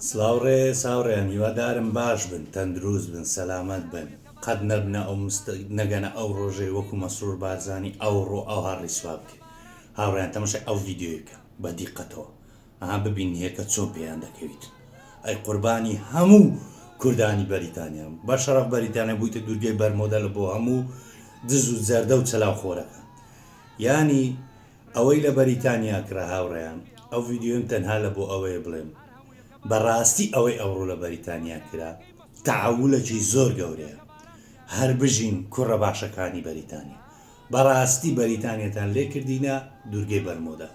سلااوڕێ ساوڕێن هیوادارم باش بن تەندروست بن سەلامەت بن قەت نەبنە ئەو نەگەنە ئەو ڕۆژەی وەکو مەسرور بارزانی ئەوڕۆ ئەو هاڕی سواب بکە هاوڕیان تەماشای ئەو ڤیددیۆیەکە بە دیقەتەوە ئەها ببین هەیەکە چۆن پێیان دەکەویت ئەی قوربانی هەموو کوردانی بەریتانیا بە شەرەف بەریتانیا بوویتە دوورگەی بەرمۆدەل بۆ هەموو دز و زەردە و چەلاوخۆرەکە ینی ئەوەی لە بەریتانیا کرا هاوڕێیان ئەو ڤیددیۆم تەنها لە بۆ ئەوەیە بڵێم بەڕاستی ئەوەی ئەوڕۆ لە بەریتانیا کرا تەعاولەکی زۆر گەورەیە هەر بژین کوڕە باشەکانی بەریتانیا بەڕاستی بەریتانیەتان لێ کردینە دوورگەی بەرمۆدە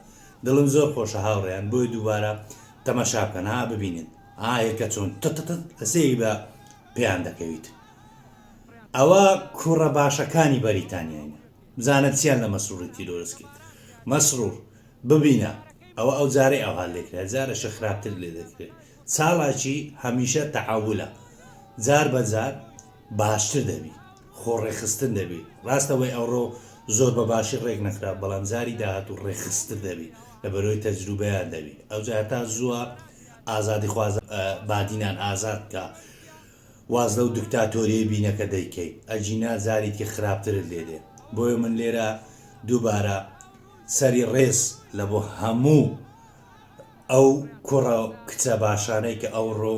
دڵم زۆر خۆشە هاوڕێیان بۆی دووبارە تەماشا بکەن ها ببینن ئایەکە چۆن هەسەی بە پێیان دەکەویت ئەوە کوڕە باشەکانی بەریتانیاین بزانە چیان لە مەسرووری تیرۆرس کرد مەسرور ببینە ئەوە ئەو جارەی ئەو هەڵ لێکرێت جارەشە خراپتر لێ دەکرێت چاڵاکی هەمیشە تەعاولە جار بە جار باشتر دەبی خۆڕێخستن دەبی ڕاستەوەی ئەوڕۆ زۆر بە باشی ڕێک نەکرا بەڵام جاری داهاتوو ڕێخستر دەبی لە بەرەوەی تەجروبەیان دەبی ئەو جار تا زووە ئازادی خواز بادینان ئازاد کە وازدە و دیکتاتۆریەی بینەکە دەیکەی ئەجینا جاریتی خراپترت لێدێ بۆیە من لێرە دووبارە سەری ڕێز لە بۆ هەموو ئەو کوڕە کچە باشانەی کە ئەوڕۆ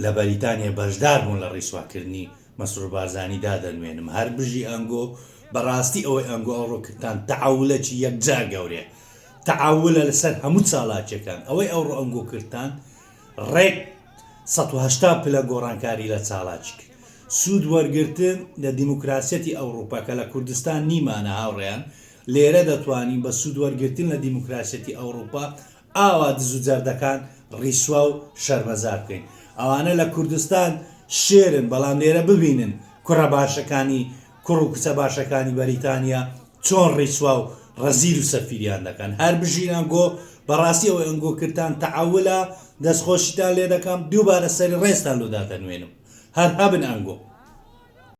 لە بەریتانیا بەشدار بوون لە ڕیسواکردنی مەسرور بارزانی دادەنوێنم هەر بژی ئەنگۆ بەڕاستی ئەوەی ئەنگۆ ئەوڕۆکردان تەعاولەکی یەکجار گەورەیە تەعاولە لەسەر هەموو چاڵاکیەکان ئەوەی ئەوڕۆ ئەنگۆ کردان ڕێک 180 پلە گۆڕانکاری لە چاڵاکی کرد سوود وەرگرتن لە دیموکراسەتی ئەوروپا کە لە کوردستان نیمانە هاوڕێیان لێرە دەتوانین بە سوود وەرگرتن لە دیموکراسەتی ئەوروپا ئاوا دز و جەردەکان ڕیسوا و شەرمەزار بکەین ئەوانە لە کوردستان شێرن بەڵام لێرە ببینن کوڕە باشەکانی کوڕ و کچە باشەکانی بەریتانیا چۆن ڕیسوا و ڕەزیل و سەفیریان دەکەن هەر بژین ئەنگۆ بەڕاستی ئەوەی ئەنگۆکردان تەعاولە دەستخۆشیتان لێ دەکەم دووبارە سەری ڕێستان لۆ دادەنوێنم هەر هەبن ئەنگۆ